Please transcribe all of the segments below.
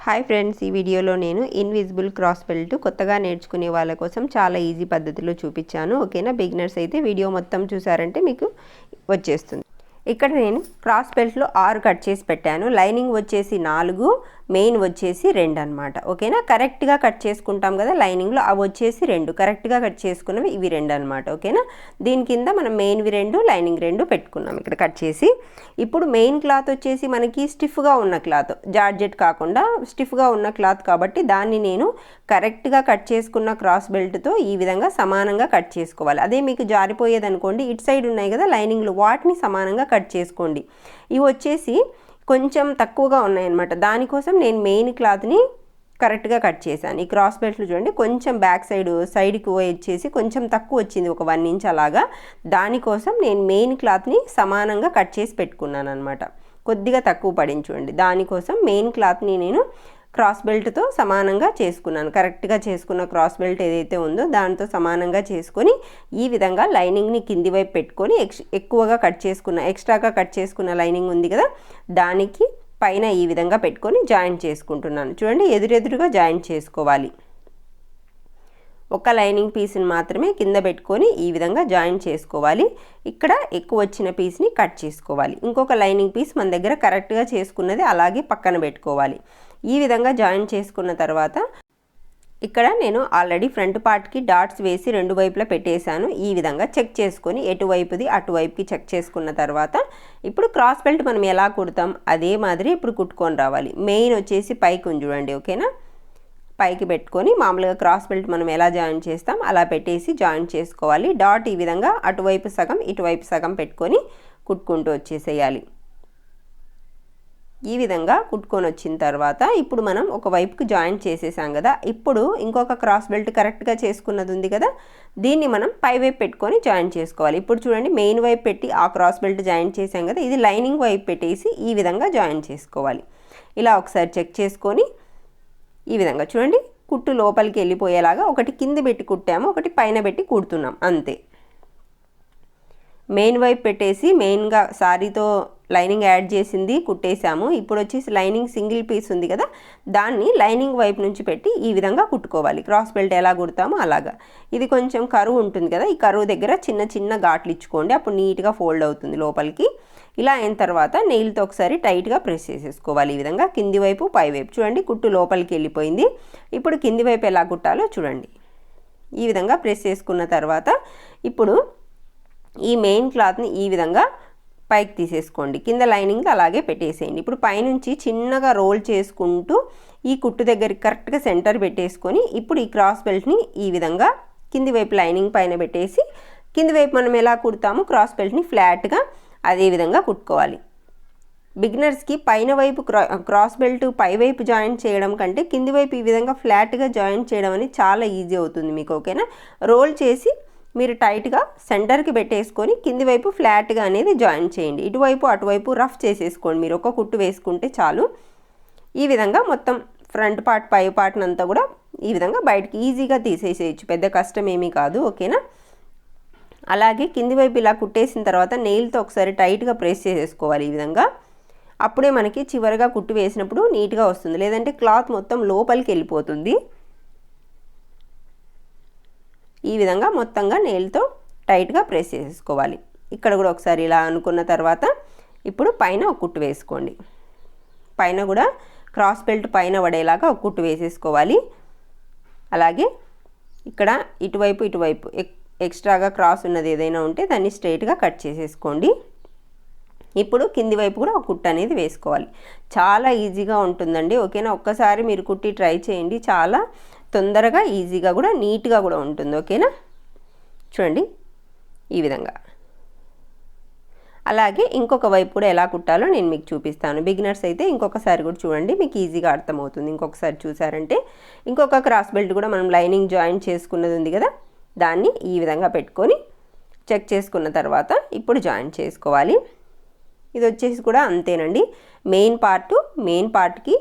Hi friends, ఈ వీడియోలో నేను ఇన్విజిబుల్ క్రాస్ బెల్ట్ కొత్తగా నేర్చుకునే వాళ్ళ కోసం చాలా ఈజీ పద్ధతిలో చూపించాను. ఓకేనా? బిగినర్స్ అయితే వీడియో మొత్తం చూసారంటే మీకు వచ్చేస్తుంది. ఇక్కడ నేను క్రాస్ బెల్ట్లో 6 కట్ చేసి పెట్టాను. లైనింగ్ వచ్చేసి 4, మెయిన్ వచ్చేసి 2 అనమాట. ఓకేనా? కరెక్ట్గా కట్ చేసుకుంటాం కదా లైనింగ్లో, అవి వచ్చేసి 2 కరెక్ట్గా కట్ చేసుకున్నవి ఇవి 2 అనమాట. ఓకేనా? దీని కింద మనం మెయిన్వి 2, లైనింగ్ 2 పెట్టుకున్నాం ఇక్కడ కట్ చేసి. ఇప్పుడు మెయిన్ క్లాత్ వచ్చేసి మనకి స్టిఫ్గా ఉన్న క్లాత్, జార్జెట్ కాకుండా స్టిఫ్గా ఉన్న క్లాత్ కాబట్టి దాన్ని నేను కరెక్ట్గా కట్ చేసుకున్న క్రాస్ బెల్ట్తో ఈ విధంగా సమానంగా కట్ చేసుకోవాలి. అదే మీకు జారిపోయేది అనుకోండి, ఇటు సైడ్ ఉన్నాయి కదా లైనింగ్లు, వాటిని సమానంగా కట్ చేసుకోండి. ఇవి వచ్చేసి కొంచెం తక్కువగా ఉన్నాయన్నమాట. దానికోసం నేను మెయిన్ క్లాత్ని కరెక్ట్గా కట్ చేశాను. ఈ క్రాస్ బెల్ట్లు చూడండి, కొంచెం బ్యాక్ సైడ్కి వచ్చేసి కొంచెం తక్కువ వచ్చింది, ఒక 1 ఇంచ్ అలాగా. దానికోసం నేను మెయిన్ క్లాత్ని సమానంగా కట్ చేసి పెట్టుకున్నాను అనమాట. కొద్దిగా తక్కువ పడింది చూడండి. దానికోసం మెయిన్ క్లాత్ని నేను క్రాస్ బెల్ట్తో సమానంగా చేసుకున్నాను. కరెక్ట్గా చేసుకున్న క్రాస్ బెల్ట్ ఏదైతే ఉందో దాంతో సమానంగా చేసుకొని ఈ విధంగా లైనింగ్ని కింది వైపు పెట్టుకొని ఎక్స్ట్రాగా కట్ చేసుకున్న లైనింగ్ ఉంది కదా, దానికి పైన ఈ విధంగా పెట్టుకొని జాయింట్ చేసుకుంటున్నాను. చూడండి, ఎదురెదురుగా జాయింట్ చేసుకోవాలి. ఒక లైనింగ్ పీస్ని మాత్రమే కింద పెట్టుకొని ఈ విధంగా జాయింట్ చేసుకోవాలి. ఇక్కడ ఎక్కువ వచ్చిన పీస్ని కట్ చేసుకోవాలి. ఇంకొక లైనింగ్ పీస్ మన దగ్గర కరెక్ట్గా చేసుకున్నది అలాగే పక్కన పెట్టుకోవాలి. ఈ విధంగా జాయింట్ చేసుకున్న తర్వాత ఇక్కడ నేను ఆల్రెడీ ఫ్రంట్ పార్ట్కి డాట్స్ వేసి 2 వైపులా పెట్టేశాను. ఈ విధంగా చెక్ చేసుకొని ఎటువైపుది అటువైపుకి చెక్ చేసుకున్న తర్వాత ఇప్పుడు క్రాస్ బెల్ట్ మనం ఎలా కుడతాం అదే మాదిరి ఇప్పుడు కుట్టుకొని రావాలి. మెయిన్ వచ్చేసి పైకి చూడండి. ఓకేనా? పైకి పెట్టుకొని మామూలుగా క్రాస్ బెల్ట్ మనం ఎలా జాయిన్ చేస్తాం అలా పెట్టేసి జాయిన్ చేసుకోవాలి. డాట్ ఈ విధంగా అటువైపు సగం ఇటువైపు సగం పెట్టుకొని కుట్టుకుంటూ వచ్చేసేయాలి. ఈ విధంగా కుట్టుకొని వచ్చిన తర్వాత ఇప్పుడు మనం ఒక వైపుకి జాయింట్ చేసేసాం కదా, ఇప్పుడు ఇంకొక క్రాస్ బెల్ట్ కరెక్ట్గా చేసుకున్నది ఉంది కదా, దీన్ని మనం పై వైపు పెట్టుకొని జాయింట్ చేసుకోవాలి. ఇప్పుడు చూడండి, మెయిన్ వైపు పెట్టి ఆ క్రాస్ బెల్ట్ జాయింట్ చేసాం కదా, ఇది లైనింగ్ వైపు పెట్టేసి ఈ విధంగా జాయింట్ చేసుకోవాలి. ఇలా ఒకసారి చెక్ చేసుకొని ఈ విధంగా చూడండి, కుట్టు లోపలికి వెళ్ళిపోయేలాగా ఒకటి కింద పెట్టి కుట్టాము, ఒకటి పైన పెట్టి కుడుతున్నాం అంతే. మెయిన్ వైపు పెట్టేసి మెయిన్గా సారీతో లైనింగ్ యాడ్ చేసింది కుట్టేసాము. ఇప్పుడు వచ్చేసి లైనింగ్ సింగిల్ పీస్ ఉంది కదా, దాన్ని లైనింగ్ వైపు నుంచి పెట్టి ఈ విధంగా కుట్టుకోవాలి. క్రాస్ బెల్ట్ ఎలా కుడతామో అలాగా. ఇది కొంచెం కరువు ఉంటుంది కదా, ఈ కరువు దగ్గర చిన్న చిన్న ఘాట్లు ఇచ్చుకోండి, అప్పుడు నీట్గా ఫోల్డ్ అవుతుంది లోపలికి. ఇలా అయిన తర్వాత నెయిల్తో ఒకసారి టైట్గా ప్రెస్ చేసేసుకోవాలి. ఈ విధంగా కింది వైపు పై వైపు చూడండి, కుట్టు లోపలికి వెళ్ళిపోయింది. ఇప్పుడు కింది వైపు ఎలా కుట్టాలో చూడండి. ఈ విధంగా ప్రెస్ చేసుకున్న తర్వాత ఇప్పుడు ఈ మెయిన్ క్లాత్ని ఈ విధంగా పైకి తీసేసుకోండి, కింద లైనింగ్ అలాగే పెట్టేసేయండి. ఇప్పుడు పైనుంచి చిన్నగా రోల్ చేసుకుంటూ ఈ కుట్టు దగ్గరికి కరెక్ట్గా సెంటర్ పెట్టేసుకొని ఇప్పుడు ఈ క్రాస్ బెల్ట్ని ఈ విధంగా కింది వైపు లైనింగ్ పైన పెట్టేసి కింది వైపు మనం ఎలా కుడతామో క్రాస్ బెల్ట్ని ఫ్లాట్గా అదే విధంగా కుట్టుకోవాలి. బిగినర్స్కి పైన వైపు క్రాస్ బెల్ట్ పై వైపు జాయింట్ చేయడం కంటే కింది వైపు ఈ విధంగా ఫ్లాట్గా జాయింట్ చేయడం అనేది చాలా ఈజీ అవుతుంది మీకు. ఓకేనా? రోల్ చేసి మీరు టైట్గా సెంటర్కి పెట్టేసుకొని కింది వైపు ఫ్లాట్గా అనేది జాయిన్ చేయండి. ఇటువైపు అటువైపు రఫ్ చేసేసుకోండి. మీరు ఒక కుట్టు వేసుకుంటే చాలు. ఈ విధంగా మొత్తం ఫ్రంట్ పార్ట్ పై పార్ట్ని అంతా కూడా ఈ విధంగా బయటికి ఈజీగా తీసేసేయచ్చు, పెద్ద కష్టం ఏమీ కాదు. ఓకేనా? అలాగే కింది వైపు ఇలా కుట్టేసిన తర్వాత నెయిల్తో ఒకసారి టైట్గా ప్రెస్ చేసేసుకోవాలి ఈ విధంగా. అప్పుడే మనకి చివరిగా కుట్టు వేసినప్పుడు నీట్గా వస్తుంది, లేదంటే క్లాత్ మొత్తం లోపలికి వెళ్ళిపోతుంది. ఈ విధంగా మొత్తంగా నెయిల్తో టైట్గా ప్రెస్ చేసేసుకోవాలి. ఇక్కడ కూడా ఒకసారి ఇలా అనుకున్న తర్వాత ఇప్పుడు పైన ఒక కుట్టు వేసుకోండి. పైన కూడా క్రాస్ బెల్ట్ పైన పడేలాగా ఒక కుట్టు వేసేసుకోవాలి. అలాగే ఇక్కడ ఇటువైపు ఎక్స్ట్రాగా క్రాస్ ఉన్నది ఏదైనా ఉంటే దాన్ని స్ట్రైట్గా కట్ చేసేసుకోండి. ఇప్పుడు కింది వైపు కూడా ఒక కుట్టు అనేది వేసుకోవాలి. చాలా ఈజీగా ఉంటుందండి. ఓకేనా? ఒక్కసారి మీరు కుట్టి ట్రై చేయండి, చాలా తొందరగా ఈజీగా కూడా నీట్గా కూడా ఉంటుంది. ఓకేనా? చూడండి ఈ విధంగా. అలాగే ఇంకొక వైపు కూడా ఎలా కుట్టాలో నేను మీకు చూపిస్తాను. బిగినర్స్ అయితే ఇంకొకసారి కూడా చూడండి, మీకు ఈజీగా అర్థమవుతుంది. ఇంకొకసారి చూసారంటే ఇంకొక క్రాస్ బెల్ట్ కూడా మనం లైనింగ్ జాయింట్ చేసుకున్నది ఉంది కదా, దాన్ని ఈ విధంగా పెట్టుకొని చెక్ చేసుకున్న తర్వాత ఇప్పుడు జాయింట్ చేసుకోవాలి. ఇది వచ్చేసి కూడా అంతేనండి, మెయిన్ పార్ట్కి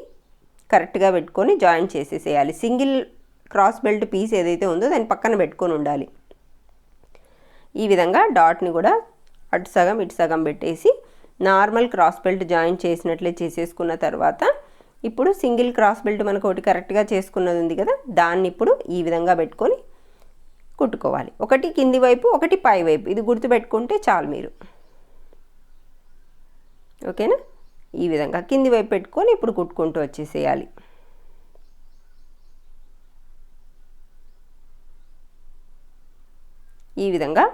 కరెక్ట్గా పెట్టుకొని జాయింట్ చేసేసేయాలి. సింగిల్ క్రాస్ బెల్ట్ పీస్ ఏదైతే ఉందో దాన్ని పక్కన పెట్టుకొని ఉండాలి. ఈ విధంగా డాట్ని కూడా అటు సగం ఇటు సగం పెట్టేసి నార్మల్ క్రాస్ బెల్ట్ జాయిన్ చేసినట్లే చేసేసుకున్న తర్వాత ఇప్పుడు సింగిల్ క్రాస్ బెల్ట్ మనకు ఒకటి కరెక్ట్గా చేసుకున్నది ఉంది కదా, దాన్ని ఇప్పుడు ఈ విధంగా పెట్టుకొని కుట్టుకోవాలి. ఒకటి కింది వైపు, ఒకటి పై వైపు, ఇది గుర్తుపెట్టుకుంటే చాలు మీరు. ఓకేనా? ఈ విధంగా కింది వైపు పెట్టుకొని ఇప్పుడు కుట్టుకుంటూ వచ్చేసేయాలి. ఈ విధంగా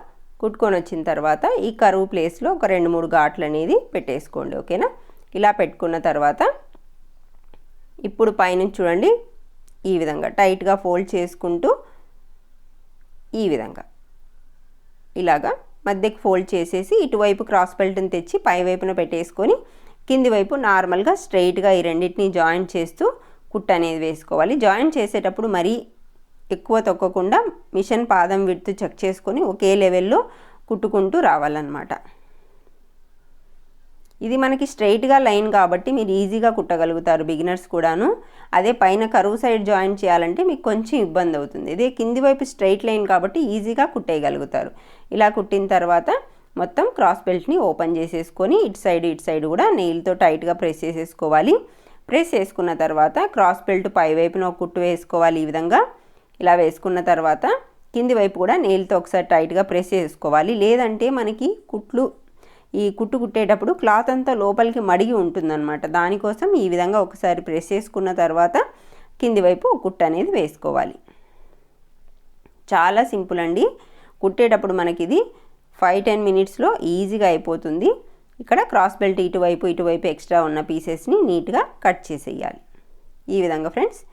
కుట్టుకొని వచ్చిన తర్వాత ఈ కరువు ప్లేస్లో ఒక 2-3 ఘాట్లు అనేది పెట్టేసుకోండి. ఓకేనా? ఇలా పెట్టుకున్న తర్వాత ఇప్పుడు పైనుంచి చూడండి ఈ విధంగా టైట్గా ఫోల్డ్ చేసుకుంటూ ఈ విధంగా ఇలాగా మధ్యకి ఫోల్డ్ చేసేసి ఇటువైపు క్రాస్ బెల్ట్ని తెచ్చి పై వైపున పెట్టేసుకొని కింది వైపు నార్మల్గా స్ట్రైట్గా ఈ రెండింటిని జాయింట్ చేస్తూ కుట్టు అనేది వేసుకోవాలి. జాయింట్ చేసేటప్పుడు మరీ ఎక్కువ తొక్కకుండా మిషన్ పాదం విడ్త్ చెక్ చేసుకొని ఒకే లెవెల్లో కుట్టుకుంటూ రావాలన్నమాట. ఇది మనకి స్ట్రైట్గా లైన్ కాబట్టి మీరు ఈజీగా కుట్టగలుగుతారు బిగినర్స్ కూడాను. అదే పైన కరువు సైడ్ జాయింట్ చేయాలంటే మీకు కొంచెం ఇబ్బంది అవుతుంది. ఇదే కింది వైపు స్ట్రైట్ లైన్ కాబట్టి ఈజీగా కుట్టేయగలుగుతారు. ఇలా కుట్టిన తర్వాత మొత్తం క్రాస్ బెల్ట్ని ఓపెన్ చేసేసుకొని ఇటు సైడ్ కూడా నెయిల్తో టైట్గా ప్రెస్ చేసేసుకోవాలి. ప్రెస్ చేసుకున్న తర్వాత క్రాస్ బెల్ట్ పై వైపున ఒక కుట్టు వేసుకోవాలి. ఈ విధంగా ఇలా వేసుకున్న తర్వాత కింది వైపు కూడా నెయిల్తో ఒకసారి టైట్గా ప్రెస్ చేసుకోవాలి. లేదంటే మనకి ఈ కుట్టు కుట్టేటప్పుడు క్లాత్ అంతా లోపలికి మడిగి ఉంటుందన్నమాట. దానికోసం ఈ విధంగా ఒకసారి ప్రెస్ చేసుకున్న తర్వాత కింది వైపు కుట్టు అనేది వేసుకోవాలి. చాలా సింపుల్ అండి. కుట్టేటప్పుడు మనకి ఇది 5-10 మినిట్స్లో ఈజీగా అయిపోతుంది. ఇక్కడ క్రాస్ బెల్ట్ ఇటువైపు ఎక్స్ట్రా ఉన్న పీసెస్ని నీట్గా కట్ చేసేయాలి. ఈ విధంగా ఫ్రెండ్స్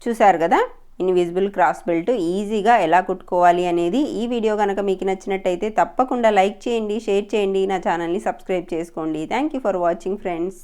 చూసారు కదా ఇన్విజిబుల్ క్రాస్ బెల్ట్ ఈజీగా ఎలా కుట్టుకోవాలి అనేది. ఈ వీడియో కనుక మీకు నచ్చినట్టయితే తప్పకుండా లైక్ చేయండి, షేర్ చేయండి, నా ఛానల్ని సబ్స్క్రైబ్ చేసుకోండి. Thank you for watching friends.